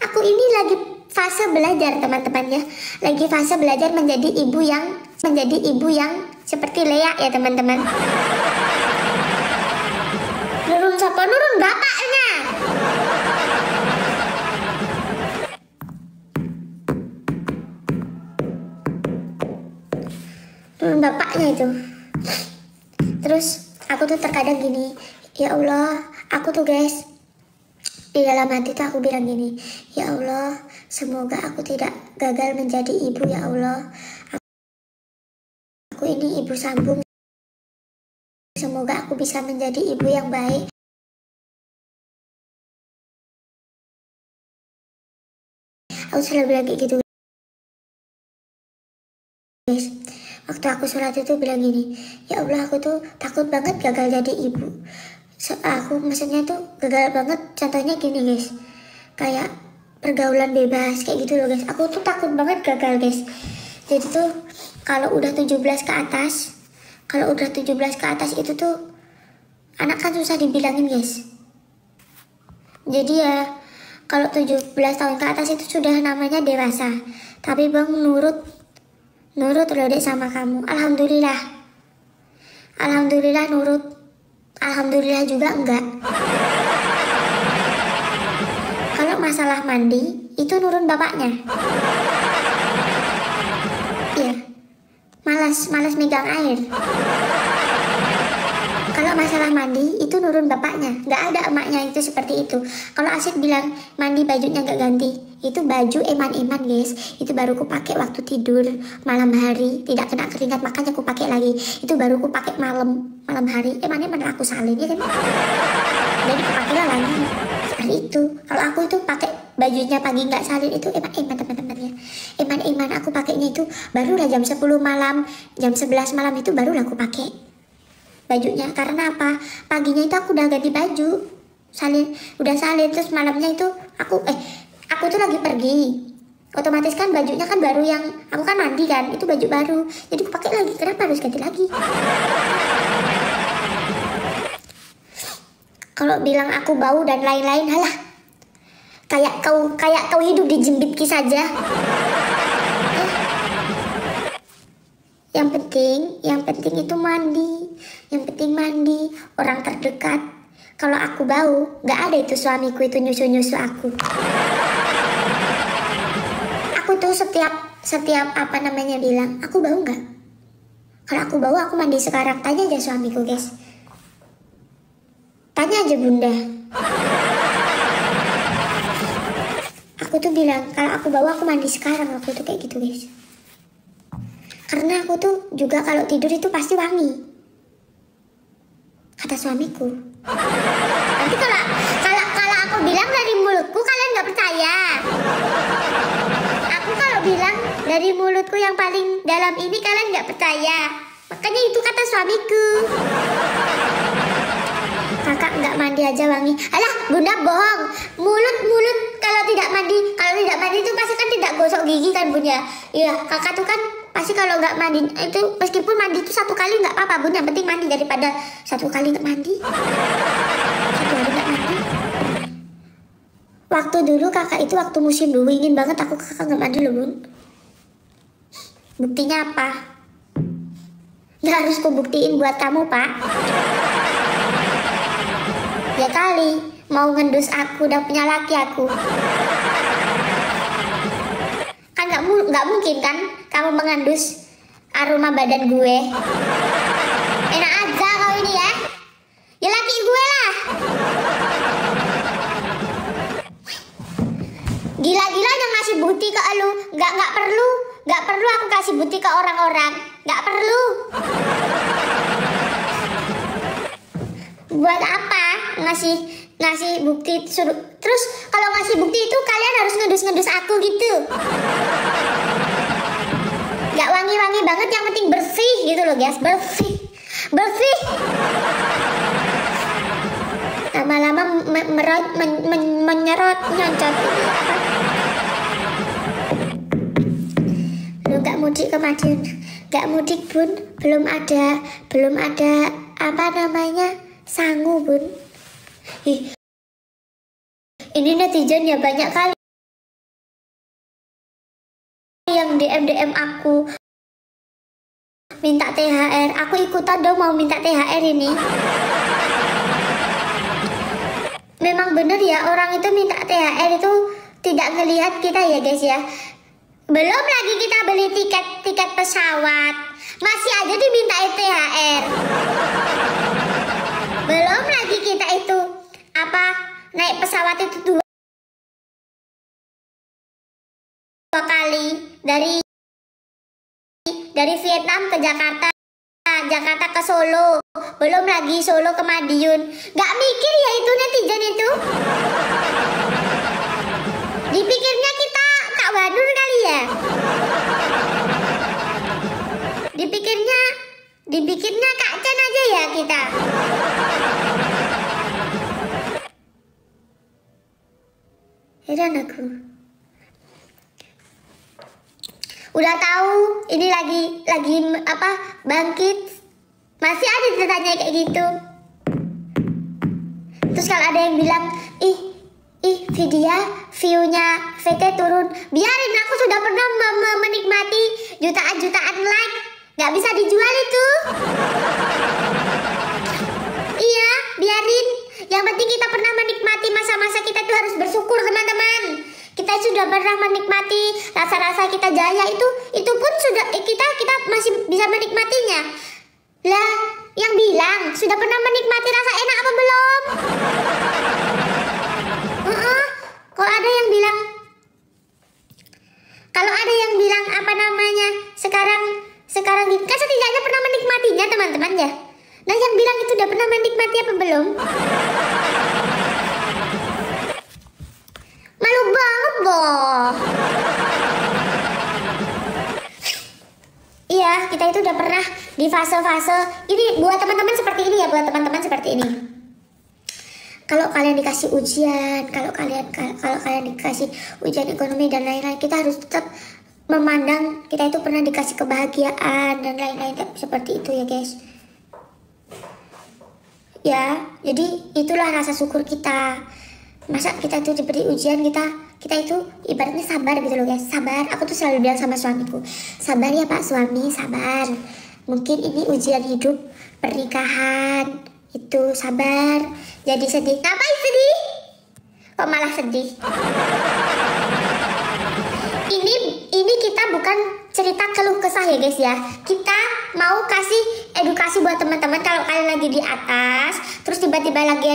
Aku ini lagi fase belajar teman-teman ya. Lagi fase belajar menjadi ibu yang seperti Lea ya teman-teman. Nurun siapa? Nurun bapaknya. Nurun bapaknya itu. Terus aku tuh terkadang gini, ya Allah, aku tuh guys, di dalam hati tuh aku bilang gini, ya Allah, semoga aku tidak gagal menjadi ibu ya Allah. Aku ini ibu sambung. Semoga aku bisa menjadi ibu yang baik. Aku selalu bilang kayak gitu guys. Waktu aku sholat itu bilang gini, ya Allah aku tuh takut banget gagal jadi ibu. Aku maksudnya tuh gagal banget, contohnya gini guys, kayak pergaulan bebas kayak gitu loh guys. Aku tuh takut banget gagal guys. Jadi tuh kalau udah 17 ke atas, itu tuh anak kan susah dibilangin guys. Jadi ya kalau 17 tahun ke atas itu sudah namanya dewasa. Tapi bang nurut loh dek sama kamu. Alhamdulillah nurut. Alhamdulillah juga enggak. Kalau masalah mandi itu nurun bapaknya. Iya. Malas megang air. Kalau masalah mandi itu nurun bapaknya, nggak ada emaknya itu seperti itu. Kalau Asyik bilang mandi bajunya nggak ganti, itu baju eman-eman guys. Itu baru ku pakai waktu tidur malam hari, tidak kena keringat makanya ku pakai lagi. Itu baru ku pakai malam hari. Eman-eman aku salin ya kan. Jadi ku pakailah lagi seperti itu. Kalau aku itu pakai bajunya pagi nggak salin itu eman-eman teman-teman ya. Eman-eman aku pakainya itu barulah jam 10 malam, jam 11 malam itu barulah aku pakai bajunya. Karena apa? Paginya itu aku udah ganti baju, udah salin, terus malamnya itu aku tuh lagi pergi, otomatis kan bajunya kan baru, yang aku kan mandi kan, itu baju baru, jadi aku pakai lagi. Kenapa harus ganti lagi? Kalau bilang aku bau dan lain-lain, halah, kayak kau hidup di Jimbitki saja. Yang penting itu mandi. Yang penting mandi, orang terdekat. Kalau aku bau, nggak ada itu suamiku itu nyusu aku. Aku tuh setiap apa namanya bilang, aku bau nggak? Kalau aku bau, aku mandi sekarang. Tanya aja suamiku guys. Tanya aja bunda. Aku tuh bilang, kalau aku bau aku mandi sekarang. Aku tuh kayak gitu guys. Karena aku tuh juga kalau tidur itu pasti wangi, kata suamiku. Nanti kalau aku bilang dari mulutku kalian nggak percaya. Aku kalau bilang dari mulutku yang paling dalam ini kalian nggak percaya. Makanya itu kata suamiku. Kakak nggak mandi aja wangi. Alah bunda bohong. Mulut kalau tidak mandi itu pasti kan tidak gosok gigi kan bunda. Iya kakak tuh kan pasti kalau nggak mandi itu, meskipun mandi itu 1 kali nggak apa-apa bun, yang penting mandi daripada 1 kali nggak mandi, 1 hari nggak mandi. Waktu dulu kakak itu waktu musim dulu ingin banget kakak nggak mandi loh bun. Buktinya apa? Nggak harus kubuktiin buat kamu pak. Ya kali mau ngendus aku dan punya laki aku. Kan nggak mungkin kan kamu mengendus aroma badan gue. Enak aja kau ini ya. Ya laki gue lah. Gila-gilanya ngasih bukti ke elu. Nggak perlu aku kasih bukti ke orang-orang. Nggak perlu. Buat apa ngasih bukti suruh. Terus kalau ngasih bukti itu kalian harus ngedus aku gitu. Gak wangi-wangi banget, yang penting bersih gitu loh guys. Bersih. Lama-lama menyerot nyocot. Lu gak mudik ke Madiun? Gak mudik bun, belum ada apa namanya sangu bun. Ini netizen ya banyak kali DM aku minta THR. Aku ikutan dong mau minta THR ini. Memang bener ya, orang itu minta THR itu tidak ngelihat kita ya guys ya. Belum lagi kita beli tiket pesawat, masih aja diminta THR. Belum lagi kita itu naik pesawat itu dua kali dari Vietnam ke Jakarta, Jakarta ke Solo, belum lagi Solo ke Madiun. Gak mikir ya itu netizen itu. Dipikirnya kita Kak Wadur kali ya. Dipikirnya Kak Chen aja ya kita. Heran aku. Udah tahu ini lagi bangkit, masih ada ditanya kayak gitu. Terus kalau ada yang bilang ih view-nya VT turun, biarin, aku sudah pernah menikmati jutaan like, nggak bisa dijual itu. Iya, biarin. Yang penting kita pernah menikmati masa-masa kita tuh, harus bersyukur teman-teman. Kita sudah pernah menikmati rasa-rasa kita jaya itu pun sudah kita masih bisa menikmatinya. Lah, yang bilang sudah pernah menikmati rasa enak apa belum? Kalau ada yang bilang sekarang gitu, kan setidaknya pernah menikmatinya teman-teman ya. Nah, yang bilang itu udah pernah menikmati apa belum? Malu banget boh. Iya, kita itu udah pernah di fase-fase ini. Buat teman-teman seperti ini ya, buat teman-teman seperti ini. Kalau kalian dikasih ujian, kalau kalian dikasih ujian ekonomi dan lain-lain, kita harus tetap memandang kita itu pernah dikasih kebahagiaan dan lain-lain seperti itu ya guys. Ya, jadi itulah rasa syukur kita. Masa kita itu diberi ujian, kita itu ibaratnya sabar gitu loh guys. Sabar, aku tuh selalu bilang sama suamiku, sabar ya Pak Suami, sabar. Mungkin ini ujian hidup pernikahan, itu sabar. Jadi sedih, ngapain sedih? Kok malah sedih? Ini kita bukan cerita keluh kesah ya guys ya. Kita mau kasih edukasi buat teman-teman. Kalau kalian lagi di atas, terus tiba-tiba lagi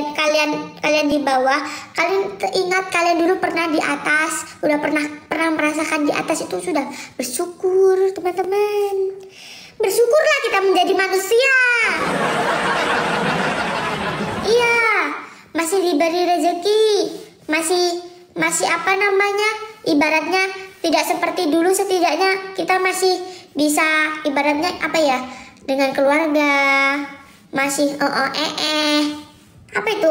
kalian di bawah, kalian ingat kalian dulu pernah di atas, udah pernah merasakan di atas, itu sudah bersyukur teman-teman. Bersyukurlah kita menjadi manusia. Iya, masih diberi rezeki, masih ibaratnya tidak seperti dulu, setidaknya kita masih bisa ibaratnya dengan keluarga, masih apa itu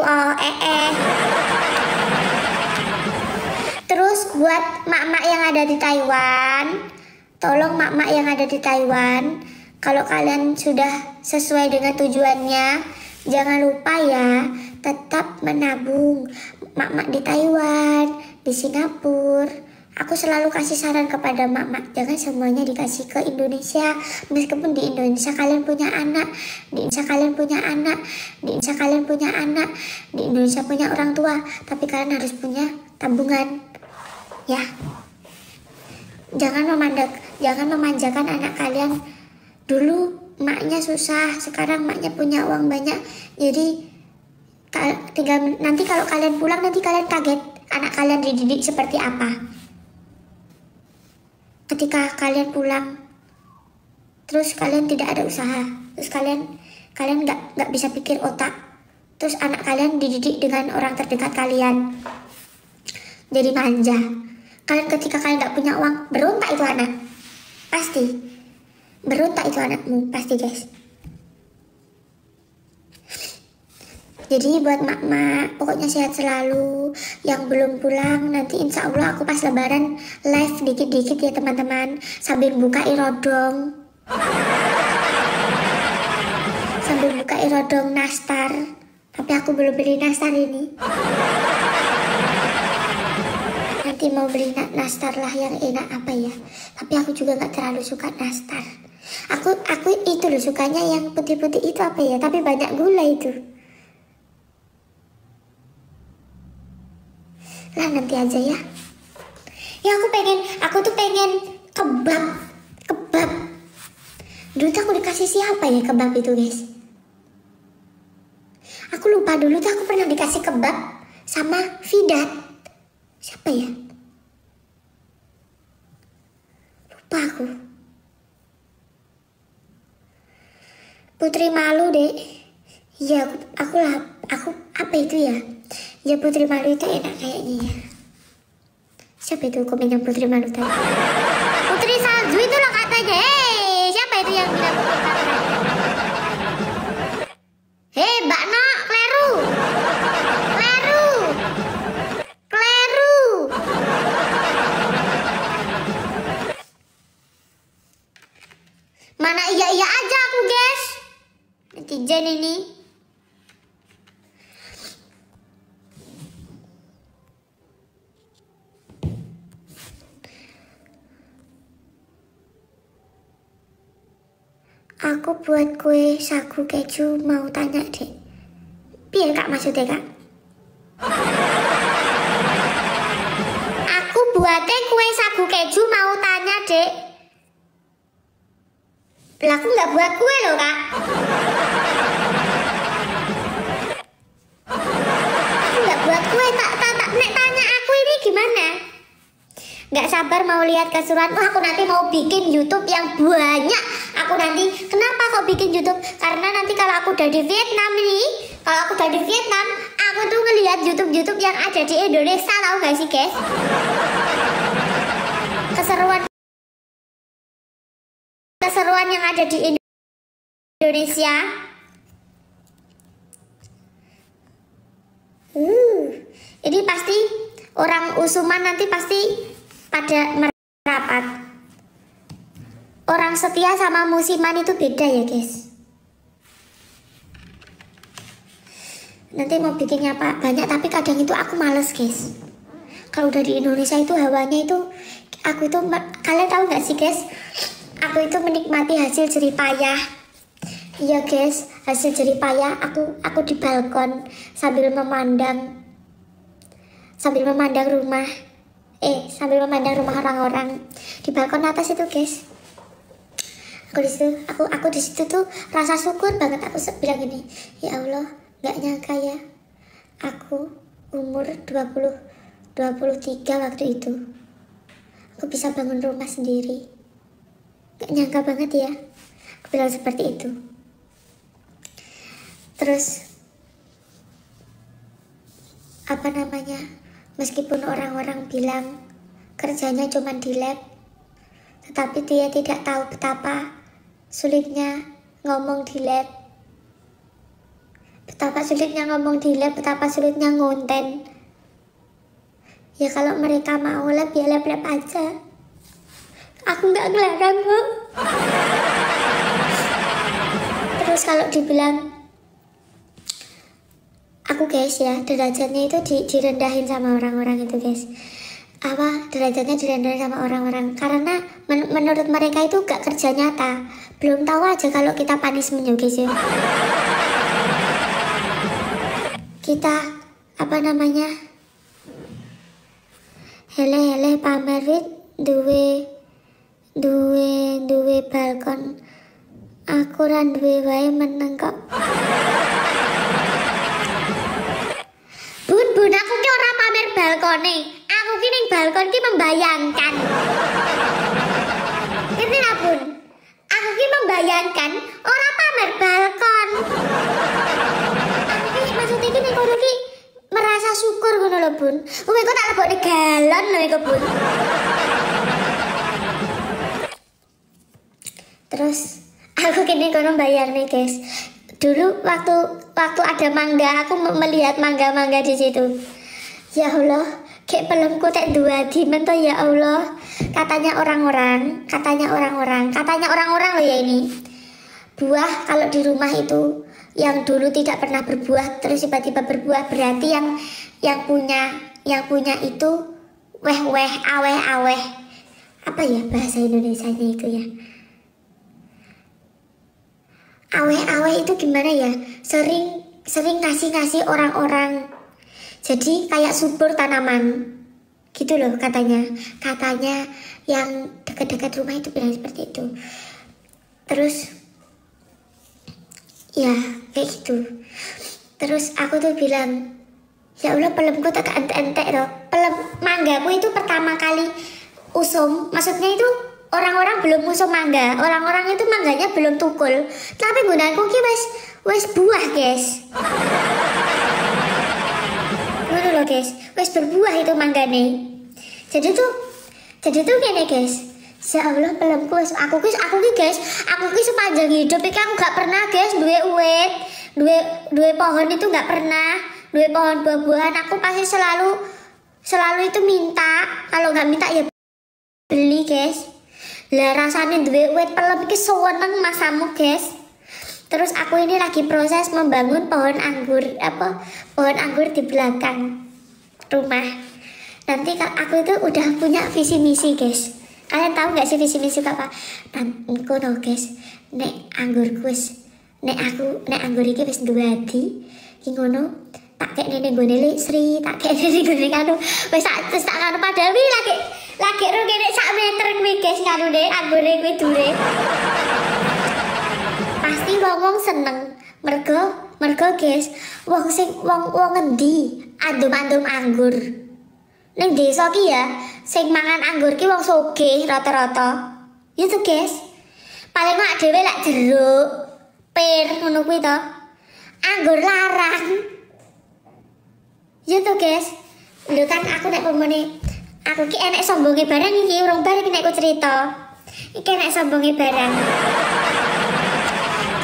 Terus buat mak-mak yang ada di Taiwan, tolong mak-mak yang ada di Taiwan, kalau kalian sudah sesuai dengan tujuannya, jangan lupa ya, tetap menabung. Mak-mak di Taiwan, di Singapura, aku selalu kasih saran kepada mak-mak, jangan semuanya dikasih ke Indonesia. Meskipun di Indonesia kalian punya anak, di Indonesia kalian punya orang tua, tapi kalian harus punya tabungan. Ya. Jangan memanjakan anak kalian. Dulu maknya susah, sekarang maknya punya uang banyak. Jadi nanti kalau kalian pulang, nanti kalian kaget anak kalian dididik seperti apa. Ketika kalian pulang, terus kalian tidak ada usaha, terus kalian nggak bisa pikir otak, terus anak kalian dididik dengan orang terdekat kalian, jadi manja. Ketika kalian nggak punya uang, berontak itu anak, pasti berontak itu anakmu, pasti guys. Jadi buat mak-mak, pokoknya sehat selalu. Yang belum pulang, nanti insya Allah aku pas lebaran live dikit-dikit ya teman-teman, sambil buka irodong. Sambil buka irodong nastar. Tapi aku belum beli nastar ini. Nanti Pasti mau beli nastar lah yang enak apa ya. Tapi aku juga nggak terlalu suka nastar. Aku itu loh sukanya yang putih-putih itu apa ya, tapi banyak gula itu. Lah nanti aja ya. Ya aku tuh pengen kebab. Dulu tuh aku dikasih siapa ya kebab itu guys? Aku lupa, dulu tuh aku pernah dikasih kebab sama Fidat. Siapa ya? Lupa aku. Putri Malu deh. Ya aku apa itu ya? Ya Putri Malu itu enak kayaknya ya. Siapa itu komen yang Putri Malu tadi? Putri Salju itu loh katanya. Siapa itu yang bilang Putri Salju? Mbak No, kleru. Mana iya aja aku guys. Netizen ini. Aku buat kue sagu keju, mau tanya dek. Biar kak maksudnya kak? Aku buatnya kue sagu keju, mau tanya dek. Lah aku nggak buat kue loh kak. Aku nggak buat kue, nek tanya aku ini gimana? Nggak sabar mau lihat keseruan. Wah, aku nanti mau bikin YouTube yang banyak. Aku nanti, kenapa kok bikin YouTube? Karena nanti kalau aku udah di Vietnam nih, aku tuh ngelihat YouTube yang ada di Indonesia, tahu gak sih guys? Keseruan yang ada di Indonesia. Ini pasti orang Usuman nanti pasti pada merapat. Orang setia sama musiman itu beda ya guys. Nanti mau bikinnya apa banyak, tapi kadang itu aku males guys. Kalau udah di Indonesia itu hawanya itu, kalian tahu gak sih guys? Aku itu menikmati hasil jerih payah. Iya guys, hasil jerih payah. Aku di balkon sambil memandang rumah. Sambil memandang rumah orang-orang di balkon atas itu guys. Aku di situ tuh rasa syukur banget. Aku bilang gini, ya Allah, nggak nyangka ya, aku umur 23 waktu itu aku bisa bangun rumah sendiri. Nggak nyangka banget ya, aku bilang seperti itu. Terus meskipun orang-orang bilang kerjanya cuma di lab, tetapi dia tidak tahu betapa sulitnya ngomong di lab, betapa sulitnya ngonten. Ya kalau mereka mau lab, ya lab aja. Aku nggak ngelarang kok. Terus kalau dibilang aku guys ya, derajatnya itu direndahin sama orang-orang itu guys. Derajatnya direndahin sama orang-orang karena menurut mereka itu gak kerja nyata. Belum tahu aja kalau kita punishment ya guys ya. Kita hele pamer wit duwe balkon. Aku ra duwe wae meneng kok. Bun, aku ki ora pamer balkone. Aku ki ning balkon ki membayangkan. Ngerti lah Bun? Aku ki membayangkan ora pamer balkon. Aku ki maksudnya ki ning kono ki merasa syukur ngono lho Bun. Wong kok tak lebokne galon lho iku Bun. Terus aku kini kono bayar nih guys. Dulu waktu ada mangga, aku melihat mangga di situ. Ya Allah, kayak pelemku tak dua dimen toh ya Allah. Katanya orang-orang loh ya ini. Buah kalau di rumah itu yang dulu tidak pernah berbuah terus tiba-tiba berbuah, berarti yang punya itu weh aweh. Apa ya bahasa Indonesianya itu ya? Aweh itu gimana ya? Sering ngasih orang-orang. Jadi kayak subur tanaman. Gitu loh katanya. Katanya yang dekat-dekat rumah itu bilang seperti itu. Terus ya kayak gitu. Terus aku tuh bilang, ya Allah pelemku tak entek loh. Pelem manggaku itu pertama kali usum, maksudnya itu orang-orang belum usum mangga, orang-orang itu mangganya belum tukul. Tapi gunaku ki wes buah guys. Ngono loh guys, wes berbuah itu manggane. Jadi tuh gini guys. Ya Allah pelemku wes aku ki guys, aku ki sepanjang hidup iki aku gak pernah guys duwe uwit, duwe pohon itu gak pernah. Duwe pohon buah-buahan aku pasti selalu itu minta, kalau nggak minta ya beli guys. Lah rasanya duwe uwit pelem iki seneng masamu guys. Terus aku ini lagi proses membangun pohon anggur di belakang rumah. Nanti aku itu udah punya visi misi guys. Kalian tahu nggak sih visi misi apa? Kono guys, nek anggur iki wis duwe ati, iki ngono tak kayak nenek gue Sri, tak kayak nenek gue kanu, wes tak kanu padahal wi lagi ru kene sak meter kuwi guys kanu deh anggone kuwi dure. Pasti wong seneng, mergo guys, wong ngendi andum anggur. Ning desa ki ya, sing mangan anggur ki wong sugih rata-rata. Ya tuh guys. Paling mak dhewe lak jeruk, pir ngono kuwi to. Anggur larang. Ya tuh guys, lho kan aku nek pemene aku ki enek sombonge barang iki urung bar iki nek aku cerita. Iki enek sombonge barang.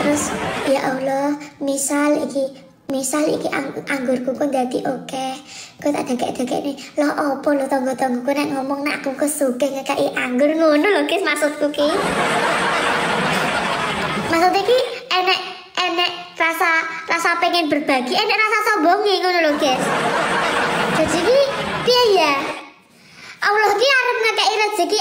Terus ya Allah, misal iki anggurku kok dadi oke. Kok tak degek-degek nih. Lho opo lho tangga-tanggaku nek ngomong nek aku kesugih ngekeki anggur ngono lho guys maksudku ki. Maksudnya ki enek rasa pengen berbagi, enek rasa sombonge ngono lho guys. Jadi ki piye ya? Allah ki arep ngekeki rezeki